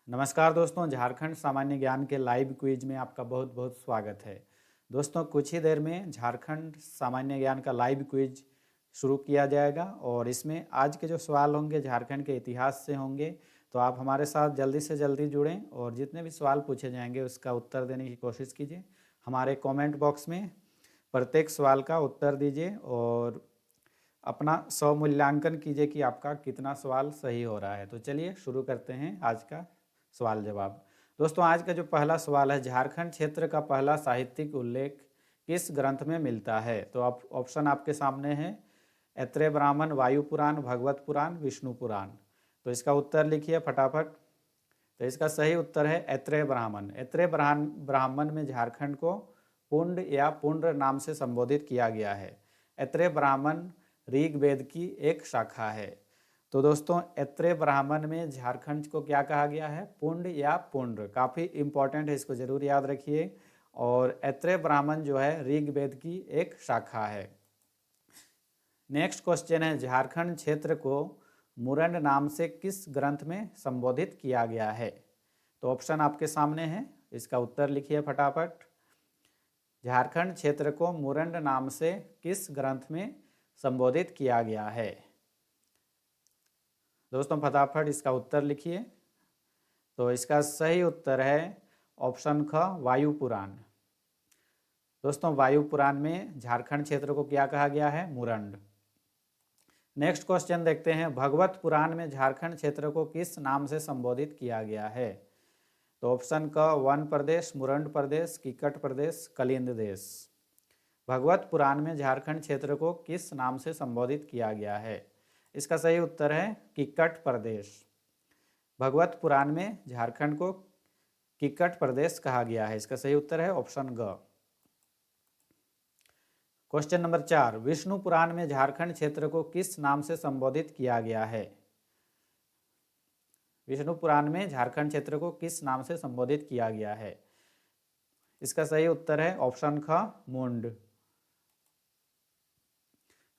नमस्कार दोस्तों, झारखंड सामान्य ज्ञान के लाइव क्विज में आपका बहुत बहुत स्वागत है। दोस्तों, कुछ ही देर में झारखंड सामान्य ज्ञान का लाइव क्विज शुरू किया जाएगा और इसमें आज के जो सवाल होंगे झारखंड के इतिहास से होंगे। तो आप हमारे साथ जल्दी से जल्दी जुड़ें और जितने भी सवाल पूछे जाएंगे उसका उत्तर देने की कोशिश कीजिए। हमारे कमेंट बॉक्स में प्रत्येक सवाल का उत्तर दीजिए और अपना स्वमूल्यांकन कीजिए कि आपका कितना सवाल सही हो रहा है। तो चलिए शुरू करते हैं आज का सवाल जवाब। दोस्तों, आज का जो पहला सवाल है, झारखंड क्षेत्र का पहला साहित्यिक उल्लेख किस ग्रंथ में मिलता है? तो आप ऑप्शन आपके सामने हैं, ऐत्रेय ब्राह्मण, वायु पुराण, भगवत पुराण, विष्णु पुराण। तो इसका उत्तर लिखिए फटाफट। तो इसका सही उत्तर है ऐत्रेय ब्राह्मण। ऐत्रेय ब्राह्मण में झारखंड को पुंड या पुंड्र नाम से संबोधित किया गया है। ऐत्रेय ब्राह्मण ऋग्वेद की एक शाखा है। तो दोस्तों, ऐत्रेय ब्राह्मण में झारखंड को क्या कहा गया है? पुंड या पुंड्र। काफ़ी इंपॉर्टेंट है, इसको जरूर याद रखिए। और ऐत्रेय ब्राह्मण जो है ऋग्वेद की एक शाखा है। नेक्स्ट क्वेश्चन है, झारखंड क्षेत्र को मुरंड नाम से किस ग्रंथ में संबोधित किया गया है? तो ऑप्शन आपके सामने है, इसका उत्तर लिखिए फटाफट। झारखंड क्षेत्र को मुरंड नाम से किस ग्रंथ में संबोधित किया गया है? दोस्तों फटाफट इसका उत्तर लिखिए। तो इसका सही उत्तर है ऑप्शन ख, वायु पुराण। दोस्तों, वायु पुराण में झारखंड क्षेत्र को क्या कहा गया है? मुरंड। नेक्स्ट क्वेश्चन देखते हैं, भगवत पुराण में झारखंड क्षेत्र को किस नाम से संबोधित किया गया है? तो ऑप्शन क, वन प्रदेश, मुरंड प्रदेश, किक्कट प्रदेश, कलिंद देश। भगवत पुराण में झारखंड क्षेत्र को किस नाम से संबोधित किया गया है? इसका सही उत्तर है किक्कट प्रदेश। भगवत पुराण में झारखंड को किक्कट प्रदेश कहा गया है। इसका सही उत्तर है ऑप्शन ग। क्वेश्चन नंबर 4, विष्णु पुराण में झारखंड क्षेत्र को किस नाम से संबोधित किया गया है? विष्णु पुराण में झारखंड क्षेत्र को किस नाम से संबोधित किया गया है? इसका सही उत्तर है ऑप्शन ख, मुंड।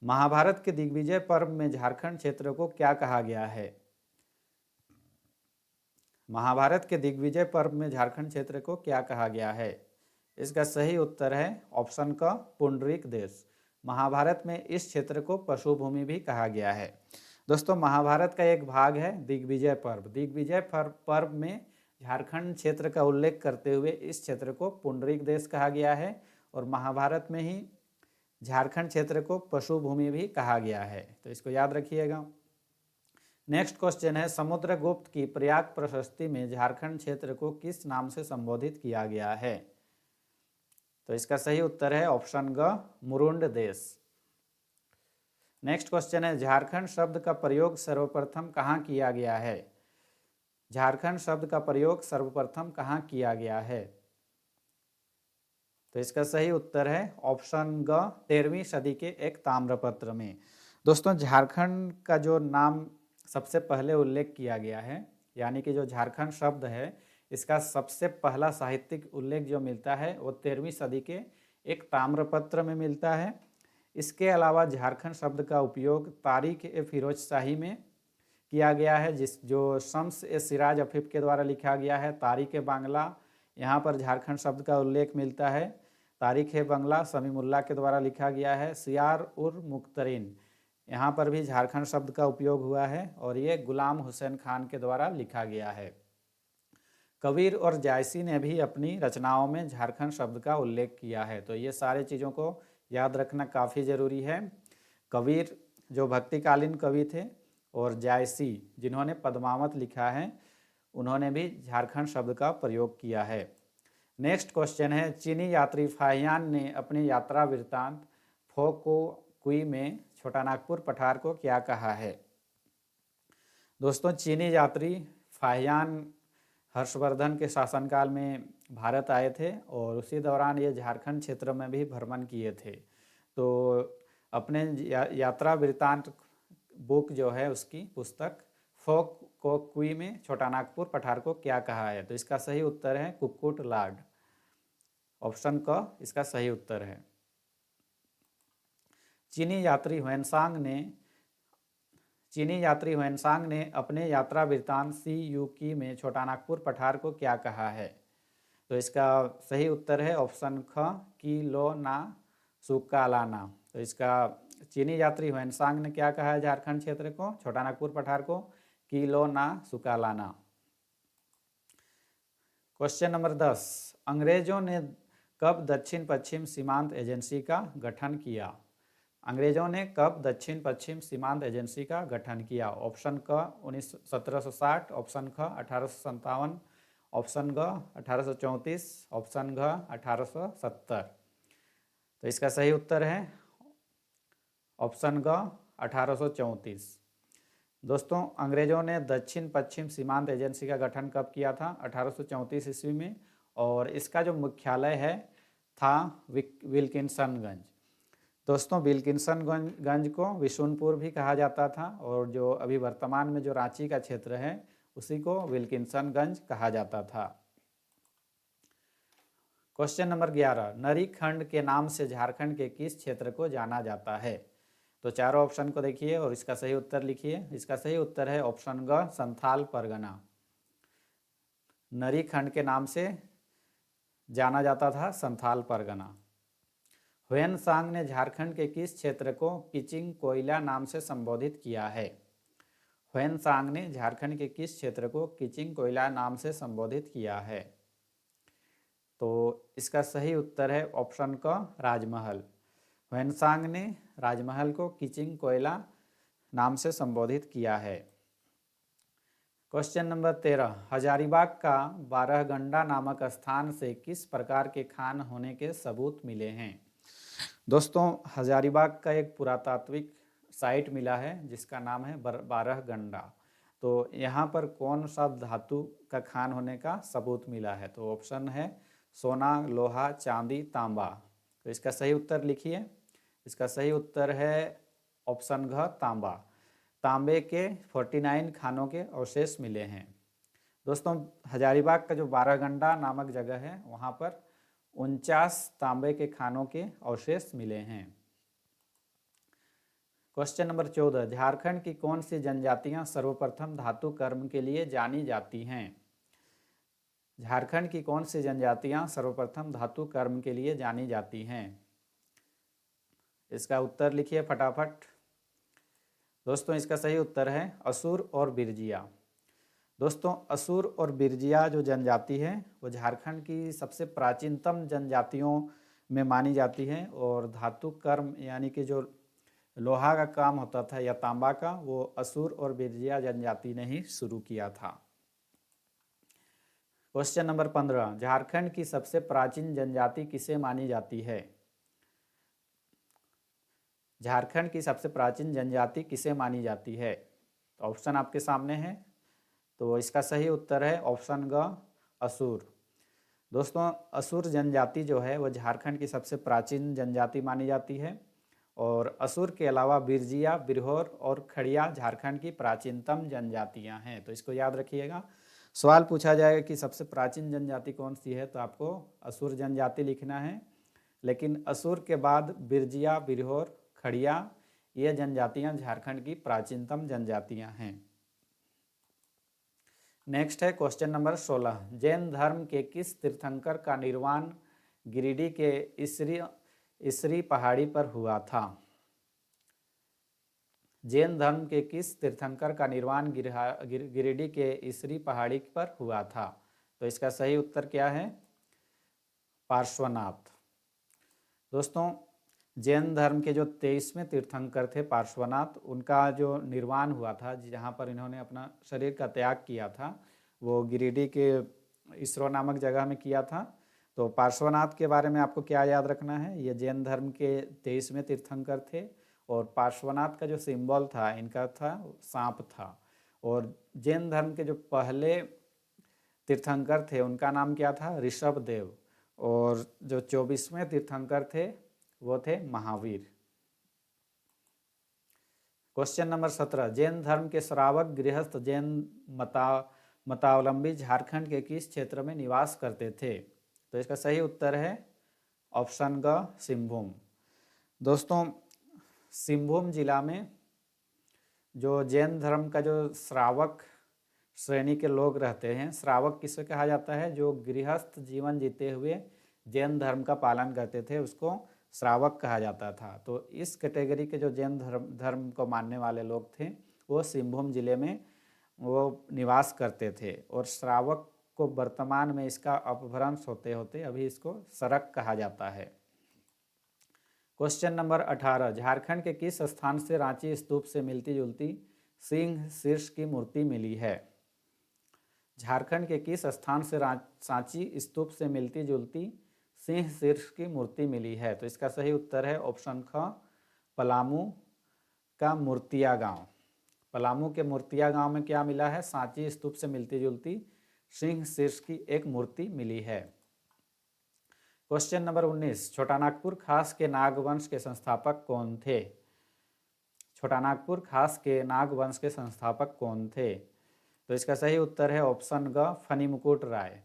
महाभारत के दिग्विजय पर्व में झारखंड क्षेत्र को क्या कहा गया है? महाभारत के दिग्विजय पर्व में झारखंड क्षेत्र को क्या कहा गया है? इसका सही उत्तर है ऑप्शन क, पुंडरीक देश। महाभारत में इस क्षेत्र को पशु भूमि भी कहा गया है। दोस्तों, महाभारत का एक भाग है दिग्विजय पर्व। दिग्विजय पर्व में झारखंड क्षेत्र का उल्लेख करते हुए इस क्षेत्र को पुंडरीक देश कहा गया है और महाभारत में ही झारखंड क्षेत्र को पशु भूमि भी कहा गया है। तो इसको याद रखिएगा। नेक्स्ट क्वेश्चन है, समुद्रगुप्त की प्रयाग प्रशस्ति में झारखंड क्षेत्र को किस नाम से संबोधित किया गया है? तो इसका सही उत्तर है ऑप्शन ग, मुरुंड देश। नेक्स्ट क्वेश्चन है, झारखंड शब्द का प्रयोग सर्वप्रथम कहाँ किया गया है? झारखंड शब्द का प्रयोग सर्वप्रथम कहाँ किया गया है? तो इसका सही उत्तर है ऑप्शन ग, 13वीं सदी के एक ताम्रपत्र में। दोस्तों, झारखंड का जो नाम सबसे पहले उल्लेख किया गया है, यानी कि जो झारखंड शब्द है, इसका सबसे पहला साहित्यिक उल्लेख जो मिलता है वो 13वीं सदी के एक ताम्रपत्र में मिलता है। इसके अलावा झारखंड शब्द का उपयोग तारीख ए फिरोज शाही में किया गया है, जो शम्स ए सिराज अफीफ के द्वारा लिखा गया है। तारीख ए बांग्ला, यहाँ पर झारखंड शब्द का उल्लेख मिलता है। तारीख ए बांग्ला समीमुल्लाह के द्वारा लिखा गया है। सियार उर मुख्तरीन, यहाँ पर भी झारखंड शब्द का उपयोग हुआ है और ये गुलाम हुसैन खान के द्वारा लिखा गया है। कबीर और जायसी ने भी अपनी रचनाओं में झारखंड शब्द का उल्लेख किया है। तो ये सारे चीज़ों को याद रखना काफ़ी ज़रूरी है। कबीर जो भक्तिकालीन कवि थे और जायसी जिन्होंने पद्मावत लिखा है, उन्होंने भी झारखंड शब्द का प्रयोग किया है। नेक्स्ट क्वेश्चन है, चीनी यात्री फाहियान ने अपनी यात्रा वृत्तांत फो को कुई में छोटानागपुर पठार को क्या कहा है? दोस्तों, चीनी यात्री फाहियान हर्षवर्धन के शासनकाल में भारत आए थे और उसी दौरान ये झारखंड क्षेत्र में भी भ्रमण किए थे। तो अपने यात्रा वृत्तांत बुक जो है, उसकी पुस्तक फोक को कुई में छोटानागपुर पठार को क्या कहा है? तो इसका सही उत्तर है कुक्कुट लाड। ऑप्शन क इसका सही उत्तर है। चीनी यात्री ह्वेनसांग ने चीनी यात्री ह्वेनसांग ने अपने यात्रा वृत्तांत सी यू की में छोटानागपुर पठार को क्या कहा है? तो इसका सही उत्तर है ऑप्शन ख, की लो ना सुकालाना। तो इसका चीनी यात्री ह्वेनसांग ने क्या कहा है झारखंड क्षेत्र को, छोटानागपुर पठार को, की लो ना सुकालाना। क्वेश्चन नंबर 10, अंग्रेजों ने कब दक्षिण पश्चिम सीमांत एजेंसी का गठन किया? अंग्रेजों ने कब दक्षिण पश्चिम सीमांत एजेंसी का गठन किया? ऑप्शन क 1760, ऑप्शन ख 1857, ऑप्शन ग 1834, ऑप्शन घ 1870। तो इसका सही उत्तर है ऑप्शन ग 1834। दोस्तों, अंग्रेजों ने दक्षिण पश्चिम सीमांत एजेंसी का गठन कब किया था? 1834 ईस्वी में। और इसका जो मुख्यालय है था विल्किंसनगंज। दोस्तों, विल्किंसनगंज को विशुनपुर भी कहा जाता था, और जो अभी वर्तमान में जो रांची का क्षेत्र है उसी को विल्किंसनगंज कहा जाता था। क्वेश्चन नंबर 11, नरी खंड के नाम से झारखंड के किस क्षेत्र को जाना जाता है? तो चारों ऑप्शन को देखिए और इसका सही उत्तर लिखिए। इसका सही उत्तर है ऑप्शन ग, संथाल परगना। नरी खंड के नाम से जाना जाता था संथाल परगना। ह्वेनसांग ने झारखंड के किस क्षेत्र को किचिंग कोयला नाम से संबोधित किया है? ह्वेनसांग ने झारखंड के किस क्षेत्र को किचिंग कोयला नाम से संबोधित किया है? तो इसका सही उत्तर है ऑप्शन क, राजमहल। ह्वेनसांग ने राजमहल को किचिंग कोयला नाम से संबोधित किया है। क्वेश्चन नंबर 13, हजारीबाग का बारहगंडा नामक स्थान से किस प्रकार के खान होने के सबूत मिले हैं? दोस्तों, हजारीबाग का एक पुरातात्विक साइट मिला है जिसका नाम है बारहगंडा। तो यहाँ पर कौन सा धातु का खान होने का सबूत मिला है? तो ऑप्शन है सोना, लोहा, चांदी, तांबा। तो इसका सही उत्तर लिखिए। इसका सही उत्तर है ऑप्शन घ, तांबा। तांबे के 49 खानों के अवशेष मिले हैं। दोस्तों, हजारीबाग का जो बारहगंडा नामक जगह है वहाँ पर 49 तांबे के खानों के अवशेष मिले हैं। क्वेश्चन नंबर 14, झारखंड की कौन सी जनजातियां सर्वप्रथम धातु कर्म के लिए जानी जाती हैं? झारखंड की कौन सी जनजातियां सर्वप्रथम धातु कर्म के लिए जानी जाती हैं? इसका उत्तर लिखिए फटाफट। दोस्तों, इसका सही उत्तर है असुर और बिरजिया। दोस्तों, असुर और बिरजिया जो जनजाति है वो झारखंड की सबसे प्राचीनतम जनजातियों में मानी जाती है, और धातु कर्म यानी कि जो लोहा का काम होता था या तांबा का, वो असुर और बिरजिया जनजाति ने ही शुरू किया था। क्वेश्चन नंबर 15, झारखंड की सबसे प्राचीन जनजाति किसे मानी जाती है? झारखंड की सबसे प्राचीन जनजाति किसे मानी जाती है? तो ऑप्शन आपके सामने है। तो इसका सही उत्तर है ऑप्शन ग, असुर। दोस्तों, असुर जनजाति जो है वो झारखंड की सबसे प्राचीन जनजाति मानी जाती है, और असुर के अलावा बिरजिया, बिरहोर और खड़िया झारखंड की प्राचीनतम जनजातियां हैं। तो इसको याद रखिएगा। सवाल पूछा जाएगा कि सबसे प्राचीन जनजाति कौन सी है, तो आपको असुर जनजाति लिखना है। लेकिन असुर के बाद बिरजिया, बिरहोर, खड़िया ये जनजातियां झारखंड की प्राचीनतम जनजातियां हैं। नेक्स्ट है क्वेश्चन नंबर 16, जैन धर्म के किस तीर्थंकर का निर्वाण गिरिडीह के इसरी पहाड़ी पर हुआ था? जैन धर्म के किस तीर्थंकर का निर्वाण गिरिडीह के इसरी पहाड़ी पर हुआ था? तो इसका सही उत्तर क्या है? पार्श्वनाथ। दोस्तों, जैन धर्म के जो 23वें तीर्थंकर थे पार्श्वनाथ, उनका जो निर्वाण हुआ था, जहाँ पर इन्होंने अपना शरीर का त्याग किया था, वो गिरिडीह के इसरो नामक जगह में किया था। तो पार्श्वनाथ के बारे में आपको क्या याद रखना है? ये जैन धर्म के 23वें तीर्थंकर थे, और पार्श्वनाथ का जो सिंबल था इनका था सांप था। और जैन धर्म के जो पहले तीर्थंकर थे उनका नाम क्या था? ऋषभ देव। और जो 24वें तीर्थंकर थे वो थे महावीर। क्वेश्चन नंबर 17, जैन धर्म के श्रावक गृहस्थ जैन मतावलंबी झारखंड के किस क्षेत्र में निवास करते थे? तो इसका सही उत्तर है ऑप्शन ग, सिंहभूम। दोस्तों, सिंहभूम जिला में जो जैन धर्म का जो श्रावक श्रेणी के लोग रहते हैं, श्रावक किसे कहा जाता है? जो गृहस्थ जीवन जीते हुए जैन धर्म का पालन करते थे उसको श्रावक कहा जाता था। तो इस कैटेगरी के जो जैन धर्म को मानने वाले लोग थे वो सिंहभूम जिले में वो निवास करते थे, और श्रावक को वर्तमान में इसका अपभ्रंश होते होते अभी इसको सरक कहा जाता है। क्वेश्चन नंबर 18, झारखंड के किस स्थान से रांची स्तूप से मिलती जुलती सिंह शीर्ष की मूर्ति मिली है? झारखंड के किस स्थान से सांची स्तूप से मिलती जुलती सिंह शीर्ष की मूर्ति मिली है? तो इसका सही उत्तर है ऑप्शन ख, पलामू का मूर्तिया गांव। पलामू के मूर्तिया गांव में क्या मिला है? सांची स्तूप से मिलती जुलती सिंह शीर्ष की एक मूर्ति मिली है। क्वेश्चन नंबर 19, छोटानागपुर खास के नागवंश के संस्थापक कौन थे? छोटानागपुर खास के नागवंश के संस्थापक कौन थे? तो इसका सही उत्तर है ऑप्शन ग, फणिमुकुट राय।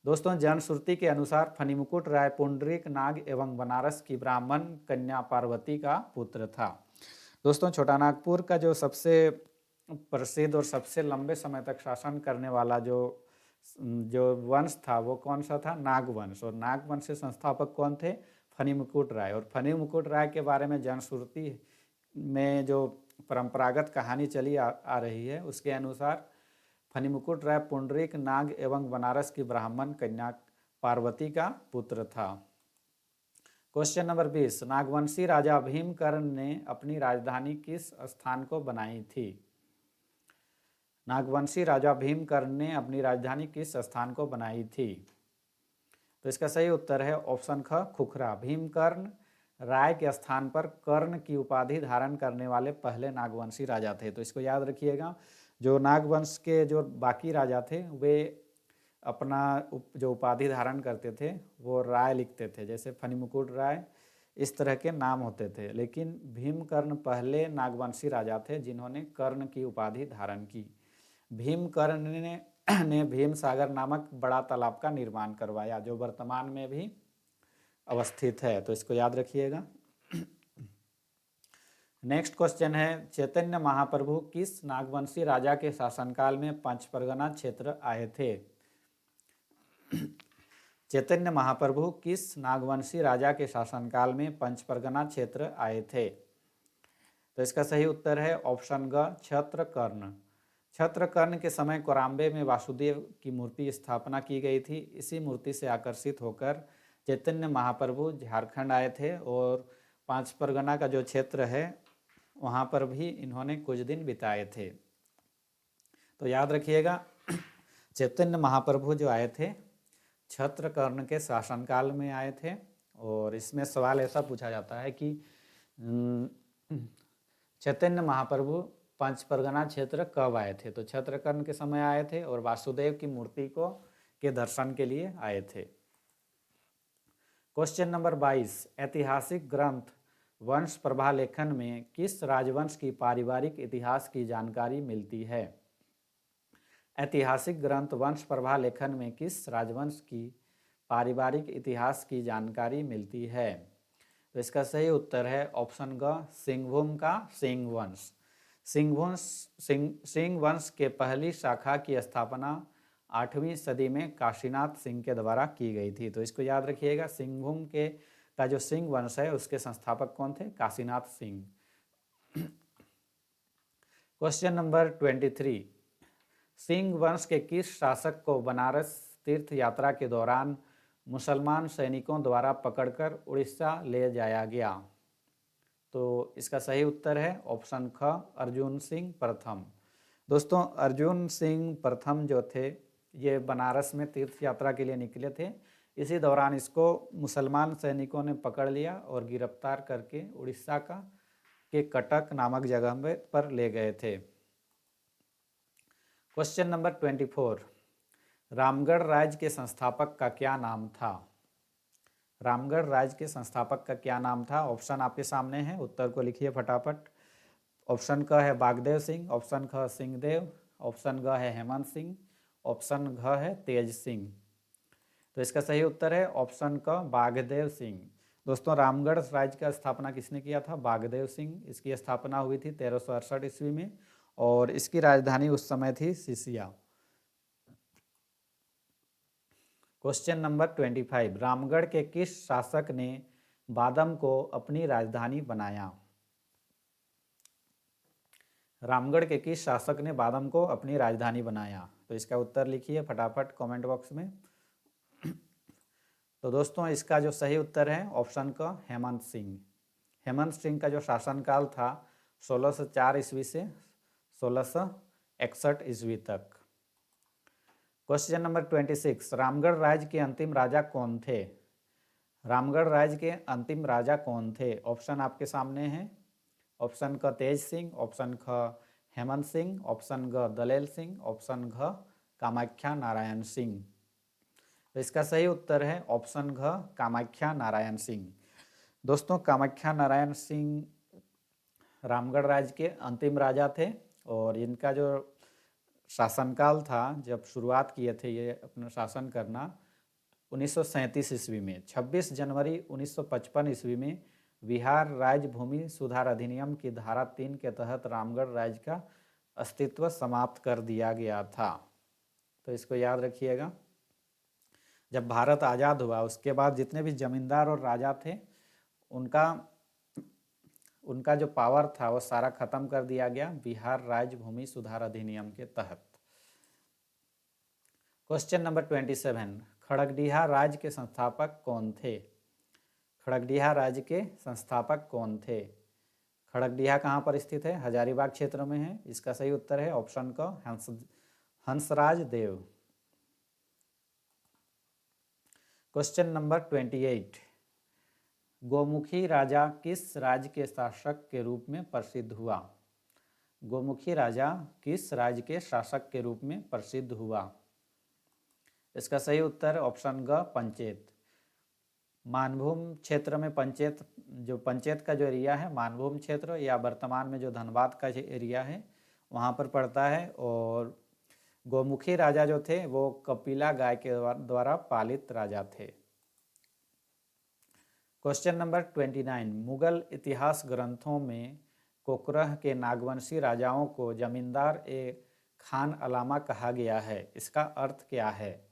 दोस्तों, जनश्रुति के अनुसार फणिमुकुट राय पुंडरीक नाग एवं बनारस की ब्राह्मण कन्या पार्वती का पुत्र था। दोस्तों, छोटानागपुर का जो सबसे प्रसिद्ध और सबसे लंबे समय तक शासन करने वाला जो वंश था वो कौन सा था? नागवंश। और नागवंश के संस्थापक कौन थे? फणिमुकुट राय। और फणिमुकुट राय के बारे में जनश्रुति में जो परंपरागत कहानी चली आ रही है उसके अनुसार फणिमुकुट राय पुंडरीक नाग एवं बनारस की ब्राह्मण कन्या पार्वती का पुत्र था। क्वेश्चन नंबर 20, नागवंशी राजा भीमकर्ण ने अपनी राजधानी किस स्थान को बनाई थी? नागवंशी राजा भीमकर्ण ने अपनी राजधानी किस स्थान को बनाई थी? तो इसका सही उत्तर है ऑप्शन ख, खुखरा। भीमकर्ण राय के स्थान पर कर्ण की उपाधि धारण करने वाले पहले नागवंशी राजा थे। तो इसको याद रखिएगा। जो नागवंश के जो बाकी राजा थे वे अपना जो उपाधि धारण करते थे वो राय लिखते थे, जैसे फणिमुकुट राय, इस तरह के नाम होते थे। लेकिन भीमकर्ण पहले नागवंशी राजा थे जिन्होंने कर्ण की उपाधि धारण की। भीमकर्ण ने भीम सागर नामक बड़ा तालाब का निर्माण करवाया जो वर्तमान में भी अवस्थित है। तो इसको याद रखिएगा। नेक्स्ट क्वेश्चन है, चैतन्य महाप्रभु किस नागवंशी राजा के शासनकाल में पंच परगना क्षेत्र आए थे? चैतन्य महाप्रभु किस नागवंशी राजा के शासनकाल में पंच परगना क्षेत्र आए थे? तो इसका सही उत्तर है ऑप्शन ग, क्षत्रकर्ण। क्षत्रकर्ण के समय कोराम्बे में वासुदेव की मूर्ति स्थापना की गई थी। इसी मूर्ति से आकर्षित होकर चैतन्य महाप्रभु झारखंड आए थे और पांच परगना का जो क्षेत्र है वहाँ पर भी इन्होंने कुछ दिन बिताए थे। तो याद रखिएगा, चैतन्य महाप्रभु जो आए थे क्षत्रकर्ण के शासनकाल में आए थे। और इसमें सवाल ऐसा पूछा जाता है कि चैतन्य महाप्रभु पंच परगना क्षेत्र कब आए थे? तो क्षत्रकर्ण के समय आए थे और वासुदेव की मूर्ति के दर्शन के लिए आए थे। क्वेश्चन नंबर 22, ऐतिहासिक ग्रंथ वंश प्रभा लेखन में किस राजवंश की पारिवारिक इतिहास की जानकारी मिलती है? ऐतिहासिक ग्रंथ वंश प्रभा लेखन में किस राजवंश की पारिवारिक इतिहास की जानकारी मिलती है? तो इसका सही उत्तर है ऑप्शन ग, सिंहभूम का सिंह वंश। सिंह वंश के पहली शाखा की स्थापना 8वीं सदी में काशीनाथ सिंह के द्वारा की गई थी। तो इसको याद रखिएगा, सिंहभूम का जो सिंह वंश है उसके संस्थापक कौन थे? काशीनाथ सिंह। क्वेश्चन नंबर 23, सिंह वंश के किस शासक को बनारस तीर्थ यात्रा के दौरान मुसलमान सैनिकों द्वारा पकड़कर उड़ीसा ले जाया गया? तो इसका सही उत्तर है ऑप्शन ख, अर्जुन सिंह प्रथम। दोस्तों, अर्जुन सिंह प्रथम जो थे ये बनारस में तीर्थ यात्रा के लिए निकले थे। इसी दौरान इसको मुसलमान सैनिकों ने पकड़ लिया और गिरफ्तार करके उड़ीसा के कटक नामक जगह पर ले गए थे। क्वेश्चन नंबर 24, रामगढ़ राज्य के संस्थापक का क्या नाम था? रामगढ़ राज्य के संस्थापक का क्या नाम था? ऑप्शन आपके सामने है, उत्तर को लिखिए फटाफट। ऑप्शन क है बागदेव सिंह, ऑप्शन ख सिंहदेव, ऑप्शन ग है हेमंत सिंह, ऑप्शन घ है तेज सिंह। तो इसका सही उत्तर है ऑप्शन क, बागदेव सिंह। दोस्तों रामगढ़ राज्य का स्थापना किसने किया था? बागदेव सिंह। इसकी स्थापना हुई थी 1368 ईस्वी में और इसकी राजधानी उस समय थी सिसिया। क्वेश्चन नंबर 25, रामगढ़ के किस शासक ने बादम को अपनी राजधानी बनाया? रामगढ़ के किस शासक ने बादम को अपनी राजधानी बनाया? तो इसका उत्तर लिखिए फटाफट कमेंट बॉक्स में। तो दोस्तों इसका जो सही उत्तर है ऑप्शन का हेमंत सिंह। हेमंत सिंह का जो शासनकाल था 1604 ईस्वी से 1661 ईस्वी तक। क्वेश्चन नंबर 26, रामगढ़ राज्य के अंतिम राजा कौन थे? रामगढ़ राज्य के अंतिम राजा कौन थे? ऑप्शन आपके सामने हैं। ऑप्शन क तेज सिंह, ऑप्शन ख हेमंत सिंह, ऑप्शन ग दलेल सिंह, ऑप्शन घ कामाख्या नारायण सिंह। तो इसका सही उत्तर है ऑप्शन घ कामाख्या नारायण सिंह। दोस्तों कामाख्या नारायण सिंह रामगढ़ राज्य के अंतिम राजा थे और इनका जो शासनकाल था, जब शुरुआत किए थे ये अपना शासन करना 1937 ईस्वी में, 26 जनवरी 1955 ईस्वी में बिहार राज्य भूमि सुधार अधिनियम की धारा 3 के तहत रामगढ़ राज्य का अस्तित्व समाप्त कर दिया गया था। तो इसको याद रखिएगा। जब भारत आज़ाद हुआ उसके बाद जितने भी जमींदार और राजा थे उनका जो पावर था वो सारा खत्म कर दिया गया बिहार राज्य भूमि सुधार अधिनियम के तहत। क्वेश्चन नंबर 27, खड़गडिहा राज्य के संस्थापक कौन थे? खड़गडिहा राज्य के संस्थापक कौन थे? खड़गडिहा कहाँ पर स्थित है? हजारीबाग क्षेत्र में है। इसका सही उत्तर है ऑप्शन का हंसराज देव। क्वेश्चन नंबर 28, गोमुखी राजा किस राज्य के शासक के रूप में प्रसिद्ध हुआ? गोमुखी राजा किस राज्य के शासक के रूप में प्रसिद्ध हुआ? इसका सही उत्तर ऑप्शन ग पंचेत। मानभूम क्षेत्र में पंचेत का जो एरिया है मानभूम क्षेत्र या वर्तमान में जो धनबाद का एरिया है वहाँ पर पड़ता है। और गोमुखी राजा जो थे वो कपिला गाय के द्वारा पालित राजा थे। क्वेश्चन नंबर 29, मुगल इतिहास ग्रंथों में कोकरह के नागवंशी राजाओं को जमींदार ए खान अलामा कहा गया है, इसका अर्थ क्या है?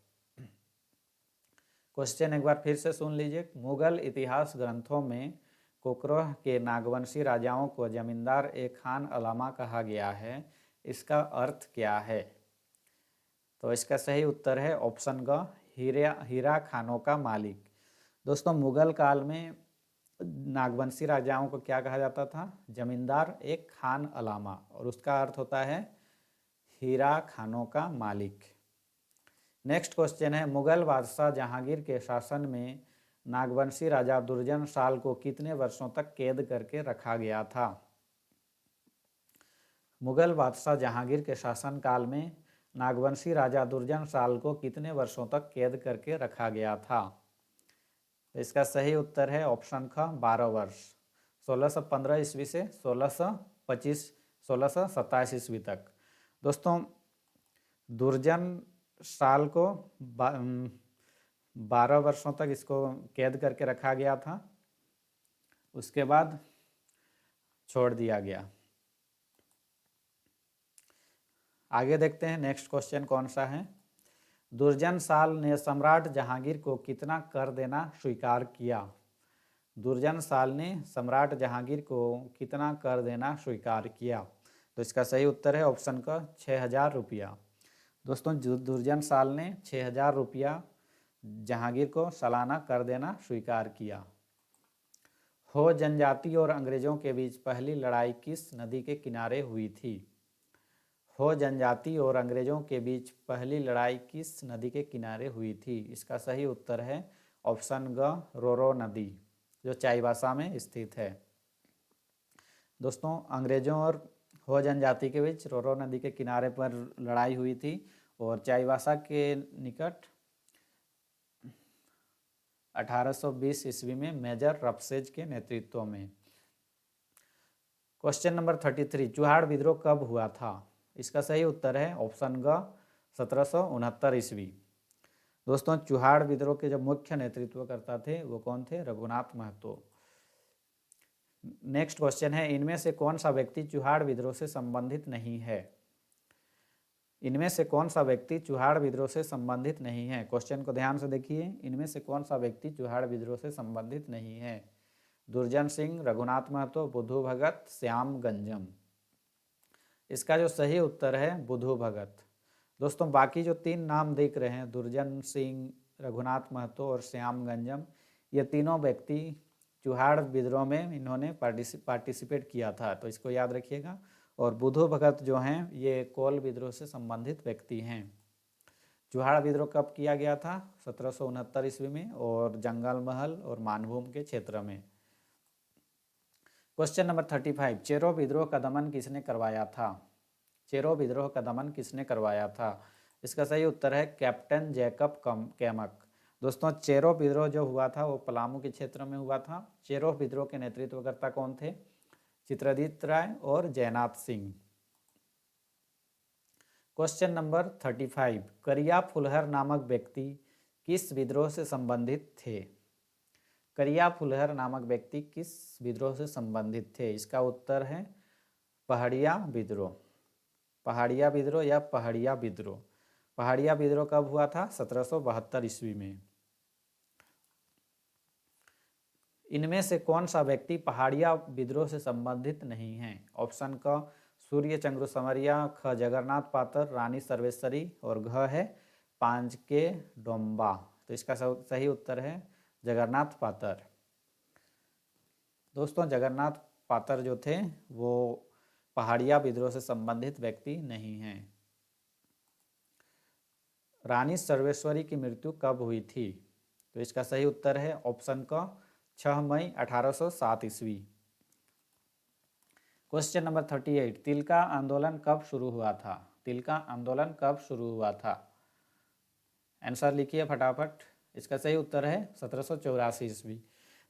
क्वेश्चन एक बार फिर से सुन लीजिए। मुगल इतिहास ग्रंथों में कोकरह के नागवंशी राजाओं को जमींदार ए खान अलामा कहा गया है, इसका अर्थ क्या है? तो इसका सही उत्तर है ऑप्शन ग हीरा खानों का मालिक। दोस्तों मुगल काल में नागवंशी राजाओं को क्या कहा जाता था? जमींदार एक खान अलामा, और उसका अर्थ होता है हीरा खानों का मालिक। नेक्स्ट क्वेश्चन है, मुगल बादशाह जहांगीर के शासन में नागवंशी राजा दुर्जन शाल को कितने वर्षों तक कैद करके रखा गया था? मुगल बादशाह जहांगीर के शासन काल में नागवंशी राजा दुर्जन शाल को कितने वर्षों तक कैद करके रखा गया था? इसका सही उत्तर है ऑप्शन ख 12 वर्ष, 1615 ईस्वी से 1627 ईस्वी तक। दोस्तों दुर्जन शाल को 12 वर्षों तक इसको कैद करके रखा गया था, उसके बाद छोड़ दिया गया। आगे देखते हैं नेक्स्ट क्वेश्चन कौन सा है। दुर्जन शाल ने सम्राट जहांगीर को कितना कर देना स्वीकार किया? दुर्जन शाल ने सम्राट जहांगीर को कितना कर देना स्वीकार किया? तो इसका सही उत्तर है ऑप्शन का 6000 रुपया। दोस्तों दुर्जन शाल ने 6000 रुपया जहांगीर को सालाना कर देना स्वीकार किया। हो जनजाति और अंग्रेजों के बीच पहली लड़ाई किस नदी के किनारे हुई थी? हो जनजाति और अंग्रेजों के बीच पहली लड़ाई किस नदी के किनारे हुई थी? इसका सही उत्तर है ऑप्शन ग रोरो नदी, जो चाईबासा में स्थित है। दोस्तों अंग्रेजों और हो जनजाति के बीच रोरो नदी के किनारे पर लड़ाई हुई थी और चाईबासा के निकट 1820 ईस्वी में मेजर रफसेज के नेतृत्व में। क्वेश्चन नंबर 33, चुहाड़ विद्रोह कब हुआ था? इसका सही उत्तर है ऑप्शन ग 1769 ईस्वी। दोस्तों चुहाड़ विद्रोह के जो मुख्य नेतृत्वकर्ता थे वो कौन थे? रघुनाथ महतो। नेक्स्ट क्वेश्चन है, इनमें से कौन सा व्यक्ति चुहाड़ विद्रोह से संबंधित नहीं है? इनमें से कौन सा व्यक्ति चुहाड़ विद्रोह से संबंधित नहीं है? क्वेश्चन को ध्यान से देखिए, इनमें से कौन सा व्यक्ति चुहाड़ विद्रोह से संबंधित नहीं है? दुर्जन सिंह, रघुनाथ महतो, बुधु भगत, श्याम गंजम। इसका जो सही उत्तर है बुधु भगत। दोस्तों बाकी जो 3 नाम देख रहे हैं, दुर्जन सिंह, रघुनाथ महतो और श्याम गंजम, ये तीनों व्यक्ति चुहाड़ विद्रोह में इन्होंने पार्टिसिपेट किया था, तो इसको याद रखिएगा। और बुधु भगत जो हैं ये कोल विद्रोह से संबंधित व्यक्ति हैं। चुहाड़ विद्रोह कब किया गया था? 1769 ईस्वी में, और जंगल महल और मानभूम के क्षेत्र में। क्वेश्चन नंबर 35, चेरो विद्रोह का दमन किसने करवाया था? चेरो विद्रोह का दमन किसने करवाया था? इसका सही उत्तर है कैप्टन जैकब कैमक। दोस्तों चेरो विद्रोह जो हुआ था वो पलामू के क्षेत्र में हुआ था। चेरो विद्रोह के नेतृत्वकर्ता कौन थे? चित्रदीप राय और जयनाथ सिंह। क्वेश्चन नंबर 35, करिया फुलहर नामक व्यक्ति किस विद्रोह से संबंधित थे? करिया फुलहर नामक व्यक्ति किस विद्रोह से संबंधित थे? इसका उत्तर है पहाड़िया विद्रोह। पहाड़िया विद्रोह या पहाड़िया विद्रोह। पहाड़िया विद्रोह कब हुआ था? 1772 ईस्वी में। इनमें से कौन सा व्यक्ति पहाड़िया विद्रोह से संबंधित नहीं है? ऑप्शन क सूर्य चंद्र समरिया, ख जगन्नाथ पातर, रानी सर्वेश्वरी, और घ है पांचके डोम्बा। तो इसका सही उत्तर है जगन्नाथ पातर। दोस्तों जगन्नाथ पातर जो थे वो पहाड़िया विद्रोह से संबंधित व्यक्ति नहीं हैं। रानी सर्वेश्वरी की मृत्यु कब हुई थी? तो इसका सही उत्तर है ऑप्शन क 6 मई 1807 ईस्वी। क्वेश्चन नंबर 38, तिलका आंदोलन कब शुरू हुआ था? तिलका आंदोलन कब शुरू हुआ था? आंसर लिखिए फटाफट। इसका सही उत्तर है 1784 ईस्वी।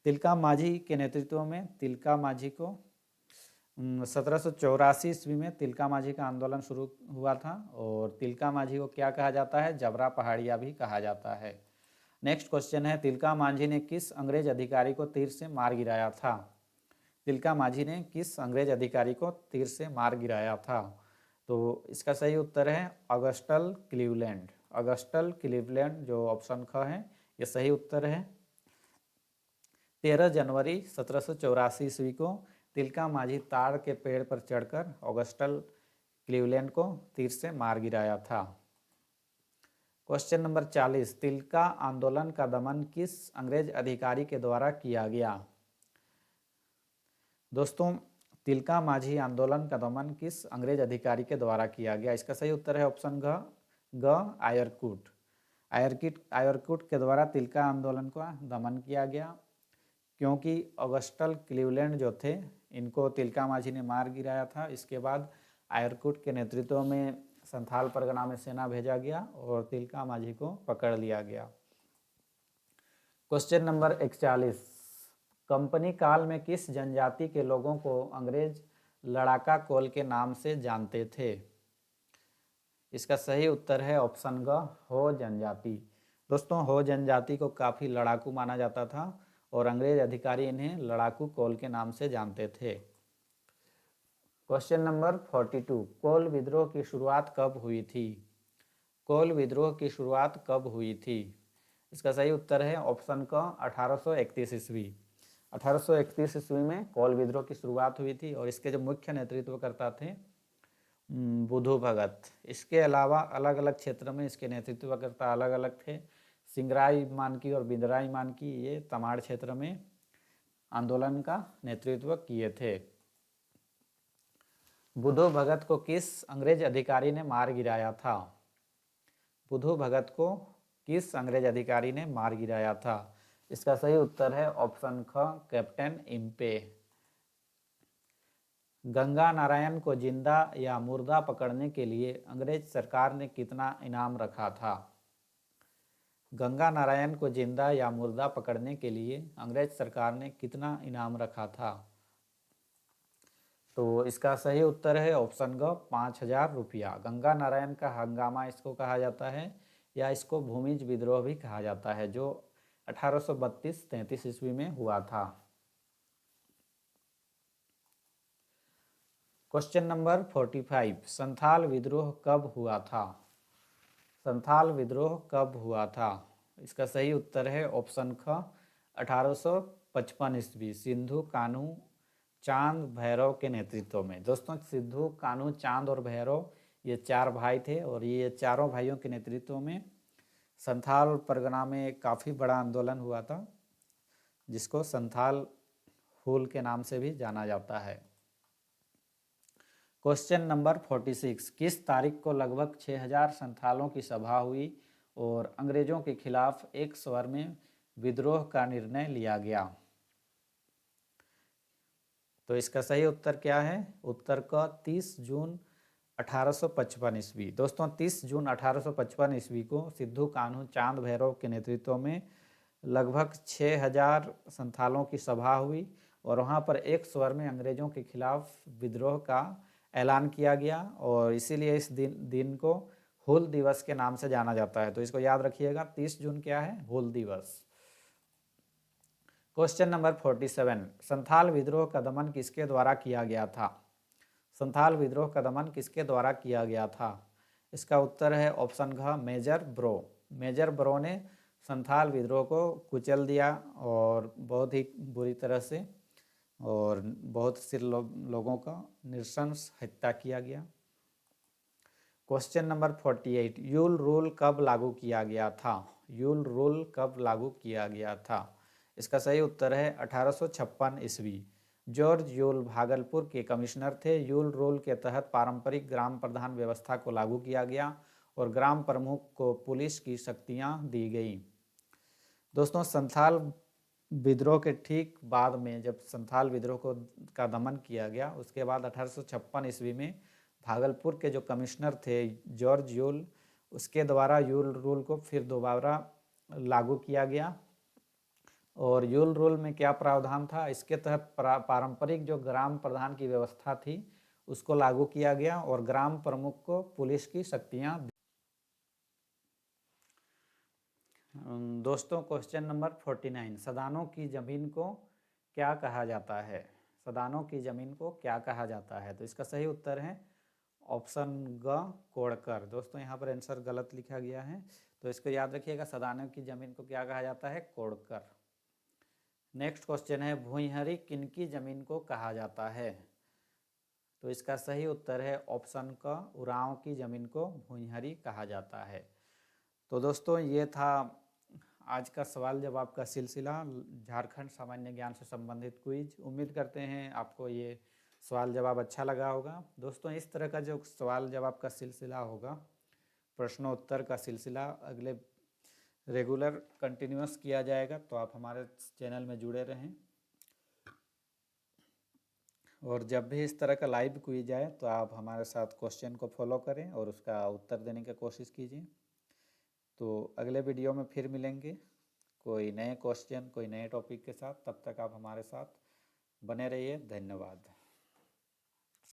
तिलका माझी के नेतृत्व में तिलका माझी को 1784 ईस्वी में तिलका माझी का आंदोलन शुरू हुआ था। और तिलका माझी को क्या कहा जाता है? जबरा पहाड़िया भी कहा जाता है। नेक्स्ट क्वेश्चन है, तिलका माझी ने किस अंग्रेज अधिकारी को तीर से मार गिराया था? तिलका माझी ने किस अंग्रेज अधिकारी को तीर से मार गिराया था? तो इसका सही उत्तर है ऑगस्टल क्लीवलैंड। ऑगस्टल क्लीवलैंड जो ऑप्शन ख है ये सही उत्तर है। 13 जनवरी 1784 ईस्वी को तिलका माझी ताड़ के पेड़ पर चढ़कर ऑगस्टल क्लीवलैंड को तीर से मार गिराया था। क्वेश्चन नंबर 40, तिलका आंदोलन का दमन किस अंग्रेज अधिकारी के द्वारा किया गया? दोस्तों तिलका माझी आंदोलन का दमन किस अंग्रेज अधिकारी के द्वारा किया गया? इसका सही उत्तर है ऑप्शन ग आयरकुट। आयरकुट के द्वारा तिलका आंदोलन का दमन किया गया, क्योंकि ऑगस्टल क्लीवलैंड जो थे इनको तिलका माझी ने मार गिराया था। इसके बाद आयरकुट के नेतृत्व में संथाल परगना में सेना भेजा गया और तिलका माझी को पकड़ लिया गया। क्वेश्चन नंबर 41, कंपनी काल में किस जनजाति के लोगों को अंग्रेज लड़ाका कोल के नाम से जानते थे? इसका सही उत्तर है ऑप्शन ग हो जनजाति। दोस्तों हो जनजाति को काफ़ी लड़ाकू माना जाता था और अंग्रेज अधिकारी इन्हें लड़ाकू कोल के नाम से जानते थे। क्वेश्चन नंबर 42, कोल विद्रोह की शुरुआत कब हुई थी? कोल विद्रोह की शुरुआत कब हुई थी? इसका सही उत्तर है ऑप्शन क 1831 ईस्वी। 1831 ईस्वी में कोल विद्रोह की शुरुआत हुई थी और इसके जो मुख्य नेतृत्वकर्ता थे बुधु भगत। इसके अलावा अलग अलग क्षेत्र में इसके नेतृत्वकर्ता अलग अलग थे। सिंगराई मानकी और बिंदराई मानकी ये तमाड़ क्षेत्र में आंदोलन का नेतृत्व किए थे। बुधु भगत को किस अंग्रेज अधिकारी ने मार गिराया था? बुधु भगत को किस अंग्रेज अधिकारी ने मार गिराया था? इसका सही उत्तर है ऑप्शन ख कैप्टन इम्पे। गंगा नारायण को जिंदा या मुर्दा पकड़ने के लिए अंग्रेज सरकार ने कितना इनाम रखा था? गंगा नारायण को जिंदा या मुर्दा पकड़ने के लिए अंग्रेज सरकार ने कितना इनाम रखा था? तो इसका सही उत्तर है ऑप्शन ग 5000 रुपया। गंगा नारायण का हंगामा इसको कहा जाता है। या इसको भूमिज विद्रोह भी कहा जाता है, जो 1832-33 ईस्वी में हुआ था। क्वेश्चन नंबर 45, संथाल विद्रोह कब हुआ था? संथाल विद्रोह कब हुआ था? इसका सही उत्तर है ऑप्शन ख 1855 ईस्वी, सिंधु कान्हू चांद भैरव के नेतृत्व में। दोस्तों सिंधु कान्हू चांद और भैरव ये 4 भाई थे और ये चारों भाइयों के नेतृत्व में संथाल परगना में काफ़ी बड़ा आंदोलन हुआ था, जिसको संथाल हुल के नाम से भी जाना जाता है। क्वेश्चन नंबर 46, किस तारीख को लगभग 6000 संथालों की सभा हुई और अंग्रेजों के खिलाफ एक स्वर में विद्रोह का निर्णय लिया गया? तो इसका सही उत्तर क्या है? उत्तर का 30 जून 1855 ईस्वी। दोस्तों 30 जून 1855 ईस्वी को सिद्धू कान्हू चांद भैरव के नेतृत्व में लगभग 6000 संथालों की सभा हुई और वहाँ पर एक स्वर में अंग्रेजों के खिलाफ विद्रोह का ऐलान किया गया और इसीलिए इस दिन को हूल दिवस के नाम से जाना जाता है। तो इसको याद रखिएगा, 30 जून क्या है? हूल दिवस। क्वेश्चन नंबर 47, संथाल विद्रोह का दमन किसके द्वारा किया गया था? संथाल विद्रोह का दमन किसके द्वारा किया गया था? इसका उत्तर है ऑप्शन घ मेजर ब्रो। मेजर ब्रो ने संथाल विद्रोह को कुचल दिया और बहुत ही बुरी तरह से, और बहुत से लोगों का नृशंस हत्या किया गया। क्वेश्चन नंबर 48, यूल रूल कब लागू किया गया था? यूल रूल कब लागू किया गया था? इसका सही उत्तर है 1856 ईस्वी। जॉर्ज यूल भागलपुर के कमिश्नर थे। यूल रूल के तहत पारंपरिक ग्राम प्रधान व्यवस्था को लागू किया गया और ग्राम प्रमुख को पुलिस की शक्तियां दी गई। दोस्तों संथाल विद्रोह के ठीक बाद में जब संथाल विद्रोह का दमन किया गया, उसके बाद 1856 ईस्वी में भागलपुर के जो कमिश्नर थे जॉर्ज यूल, उसके द्वारा यूल रूल को फिर दोबारा लागू किया गया। और यूल रूल में क्या प्रावधान था? इसके तहत पारंपरिक जो ग्राम प्रधान की व्यवस्था थी उसको लागू किया गया और ग्राम प्रमुख को पुलिस की शक्तियां। दोस्तों क्वेश्चन नंबर 49, सदानों की जमीन को क्या कहा जाता है? सदानों की जमीन को क्या कहा जाता है? तो इसका सही उत्तर है ऑप्शन ग कोड़कर। दोस्तों यहाँ पर आंसर गलत लिखा गया है, तो इसको याद रखिएगा, सदानों की जमीन को क्या कहा जाता है? कोड़कर। नेक्स्ट क्वेश्चन है, भुइंहरी किनकी जमीन को कहा जाता है? तो इसका सही उत्तर है ऑप्शन क उरांव की जमीन को भुइंहरी कहा जाता है। तो दोस्तों ये था आज का सवाल जवाब का सिलसिला, झारखंड सामान्य ज्ञान से संबंधित क्विज। उम्मीद करते हैं आपको ये सवाल जवाब अच्छा लगा होगा। दोस्तों इस तरह का जो सवाल जवाब का सिलसिला होगा, प्रश्नोत्तर का सिलसिला, अगले रेगुलर कंटिन्यूअस किया जाएगा, तो आप हमारे चैनल में जुड़े रहें। और जब भी इस तरह का लाइव क्विज आए तो आप हमारे साथ क्वेश्चन को फॉलो करें और उसका उत्तर देने की कोशिश कीजिए। तो अगले वीडियो में फिर मिलेंगे कोई नए क्वेश्चन, कोई नए टॉपिक के साथ। तब तक आप हमारे साथ बने रहिए। धन्यवाद।